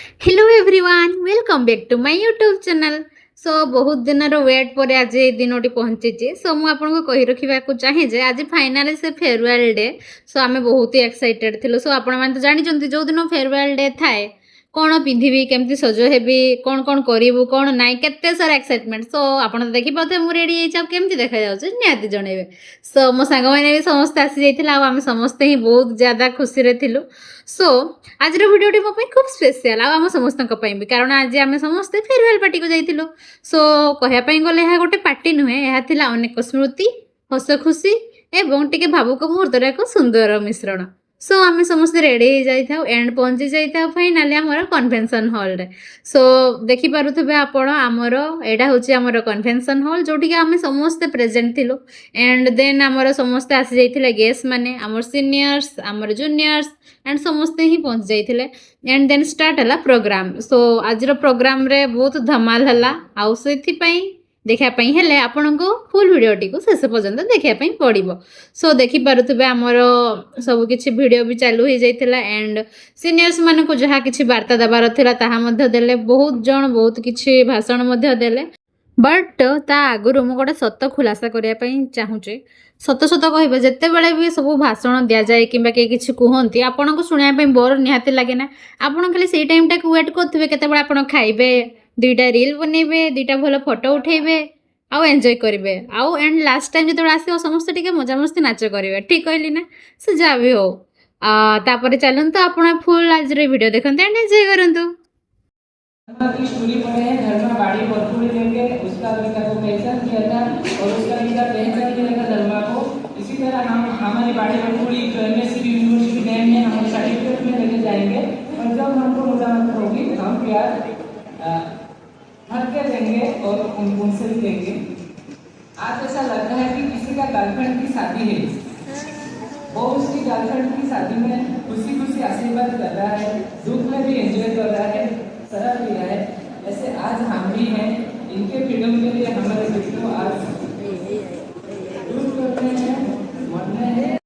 Hello everyone, welcome back to my YouTube channel. So बहुत दिन wait पर आज दिनटी पहुंची। सो मुझे आपको कही रखा चाहिए जे आज फाइनाली से फेयरवेल डे। सो आम बहुत ही एक्साइटेड थिलु। सो आपण मैंने तो जानते जो दिन फेयरवेल डे थाए कौन पिंधि केमती सज हेबी कौन कौन करूँ कौन ना केते सारा एक्साइटमेंट। सो आप देखी पाते मुझे रेडी होमती देखा जाऊँ निहाती जनइबे। सो मो सांग मैंने भी समस्ते आसी जाइए आम समस्ते ही बहुत ज़्यादा खुशी रे थिलु। सो आज भिडियोटी मो खूब स्पेशल आम समस्त भी कारण आज आम समस्ते फेयरवेल पार्टी को जाइलु। सो कहवाई गले यह गोटे पार्टी नुहे यह अनेक स्मृति हस खुशी एवं टिके भावुक मुहूर्तर एक सुंदर मिश्रण। सो आम समस्ते रेडी हो जाइए एंड पहुँची जाइए फाइनाली आमर कन्वेंशन हॉल रे। सो देखिपे आपण आमर एटा हूँ आमर कन्वेंशन हॉल जोटिक आम समस्ते प्रेजेंट थिलु। एंड देन आमर समस्ते आसी जाइए गेस्ट माने आमर सीनियर्स आमर जूनियर्स एंड समस्ते ही पहुँच जाइए। एंड देन स्टार्ट है प्रोग्राम। सो आज प्रोग्राम रे बहुत धमाल है आउ से देखापी हेले आपण को फुल भिडियोटी को शेष पर्यंत देखापी पड़ो। सो देखिपे आमर सब किसी भिडियो भी चालू हो जाता एंड सीनियर्स मान को जहाँ किसी वार्ता देवार था देले बहुत जन बहुत किसी भाषण देले। बट ता आगुरी मुझे गोटे सत खुलासा करने चाहूँचे। सत सत कह जिते बड़े भी सब भाषण दि जाए कि किसी कहती आपन को शुणापी बोर निहाती लगे ना। आपड़ खाली से टाइम टाक वेट करेंगे केत आप खाइबे दुईटा रील बनइबे दुईटा भल फोटो उठेबे आउ एंजॉय करेंगे आउ एंड लास्ट टाइम जो आसो समस्ते टिके मजामस्ती नाच करेंगे। ठीक कहली ना। से जहाँ भी हो तापर चलते आप फुल आज वीडियो देखते एंड एंजॉय करंतु। की स्टोरी पढ़े हैं धर्मा बाड़ी भरपूरी लेंगे उसका लड़का को पहचान किया था और उसका लड़का पहचान किया था धर्मा को। इसी तरह हम हमारी बाड़ी भरपूरी जो एमएससी यूनिवर्सिटी डैम में हम सर्टिफिकेट में लेके जाएंगे और जब हमको मुलाकात होगी तो हम प्यार भर के देंगे और उनसे भी देंगे। आज ऐसा लगता है कि किसी का गर्लफ्रेंड की शादी है वो उसकी गर्लफ्रेंड की शादी में खुशी खुशी आशीर्वाद कर रहा है दुख में भी एंजॉय कर रहा है सरल लिया है। ऐसे आज हम भी हैं इनके फ्रीडम के लिए हमारे विष्णु आज दूर करते हैं मरने हैं।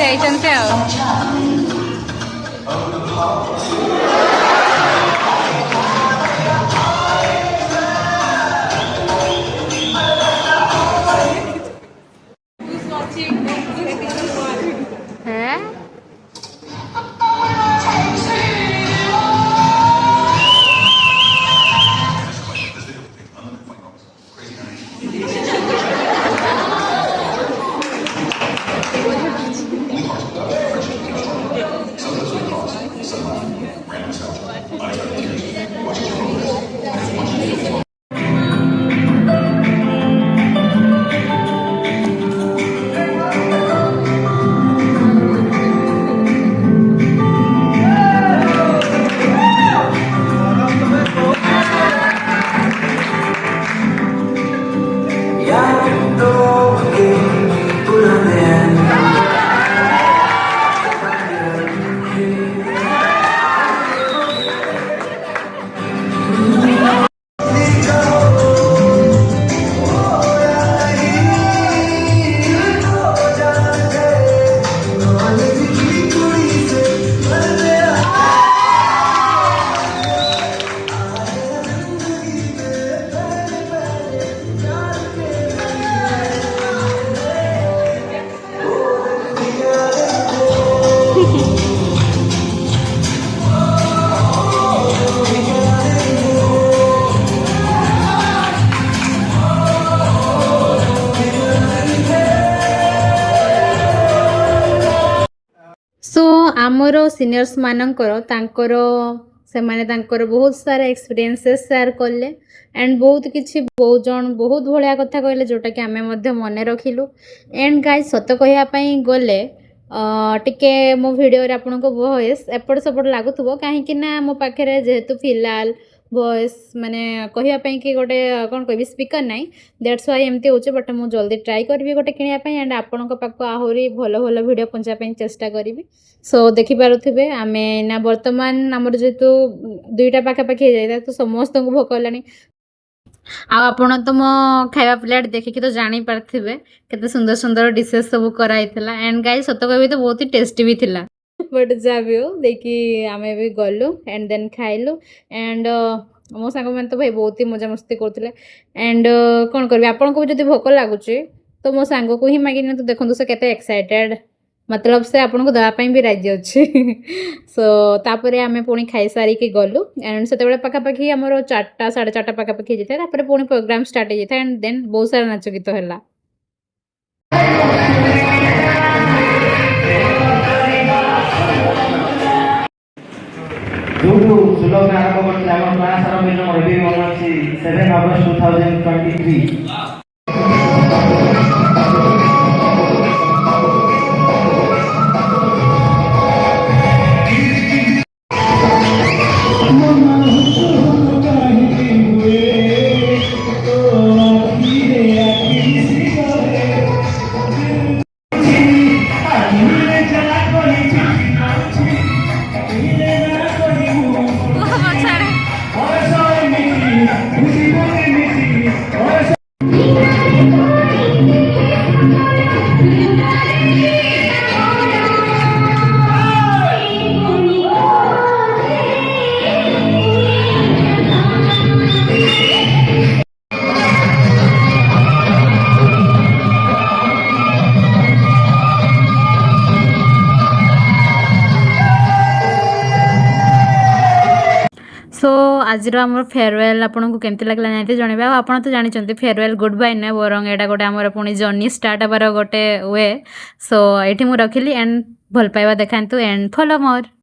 ଯାଇଛନ୍ତି ଆଉ। হ্যাঁ सो आमर सिनियर्स मानकर तांकर ସେମାନେ ତାଙ୍କର ବହୁତ ସାରା ଏକ୍ସପିରିଏନ୍ସେସ୍ ସେୟାର କଲେ ଆଣ୍ଡ ବହୁତ କିଛି ବହୁତ ଜଣ ବହୁତ ଭଳିଆ କଥା କହିଲେ ଯେଉଁଟାକି ଆମେ ମଧ୍ୟ ମନେ ରଖିଲୁ। ଆଣ୍ଡ ଗାଇଜ୍ ସତ କହିବା ପାଇଁ ଗଲେ ଟିକେ ମୋ ଭିଡ଼ିଓରେ ଆପଣଙ୍କ ଭଏସ୍ ଏପଟ ସେପଟ ଲାଗୁଥିବ କାହିଁକି ନା ମୋ ପାଖରେ ଯେହେତୁ ଫିଲାଲ ଭଏସ୍ ମାନେ କହିବା ପାଇଁ କି ଗୋଟେ କ'ଣ କହିବି ସ୍ପିକର ନାହିଁ, ଦ୍ୟାଟ୍ସ ୱାଇ ଏମିତି ହେଉଛି। ବଟ୍ ମୁଁ ଜଲ୍ଦି ଟ୍ରାଏ କରିବି ଗୋଟେ କିଣିବା ପାଇଁ ଆଣ୍ଡ ଆପଣଙ୍କ ପାଖକୁ ଆହୁରି ଭଲ ଭଲ ଭିଡ଼ିଓ ପହଞ୍ଚିବା ପାଇଁ ଚେଷ୍ଟା କରିବି। ସୋ ଦେଖିପାରୁଥିବେ ଆମେ ନା ବର୍ତ୍ତମାନ ଆମର ଯେହେତୁ 2ଟା ପାଖାପାଖି ହେଇଯାଇଥାଏ ତ ସମସ୍ତଙ୍କୁ ଭୋକ ହେଲାଣି। ଆଉ ଆପଣ ତ ମୋ ଖାଇବା ପ୍ଲେଟ୍ ଦେଖିକି ତ ଜାଣିପାରିଥିବେ କେତେ ସୁନ୍ଦର ସୁନ୍ଦର ଡିସେସ୍ ସବୁ କରାହେଇଥିଲା। ଆଣ୍ଡ ଗାଇଜ୍ ସତ କହିବି ତ ବହୁତ ହି ଟେଷ୍ଟି ବି ଥିଲା। ବଟ୍ ଯାହା ବି ହଉ ଦେଇକି ଆମେ ବି ଗଲୁ ଆଣ୍ଡ ଦେନ୍ ଖାଇଲୁ। ଆଣ୍ଡ ମୋ ସାଙ୍ଗମାନେ ତ ଭାଇ ବହୁତ ହି ମଜାମସ୍ତି କରୁଥିଲେ। ଆଣ୍ଡ କ'ଣ କରିବି, ଆପଣଙ୍କୁ ବି ଯଦି ଭୋକ ଲାଗୁଛି ତ ମୋ ସାଙ୍ଗକୁ ହିଁ ମାଗି ନିଅନ୍ତୁ। ଦେଖନ୍ତୁ ସେ କେତେ ଏକ୍ସାଇଟେଡ୍, मतलब से आपको देवाई भी राजी अच्छे। सो तापर आम पुणी खाई सारिकी गलु एंड से पखापाखि आम 4टा 4:30 पखापाखि जाता है। पुणी प्रोग्राम स्टार्ट हो जाता है एंड देन बहुत सारा नाच गीत है। सुलभ आरंभ करते क्लास आरंभ मन 7 अगस्त 2023। सो आज आम फेयरवेल आपको केमती लगला नहीं जनइबे। आप तो जानते फेयरवेल गुड बाय नुहे बरंग एटा गोटे आमर पुणी जर्नी स्टार्ट हबार गोटे वे। सो ये मुझे रखिली एंड भल पाइबा देखातु एंड फॉलो मोर।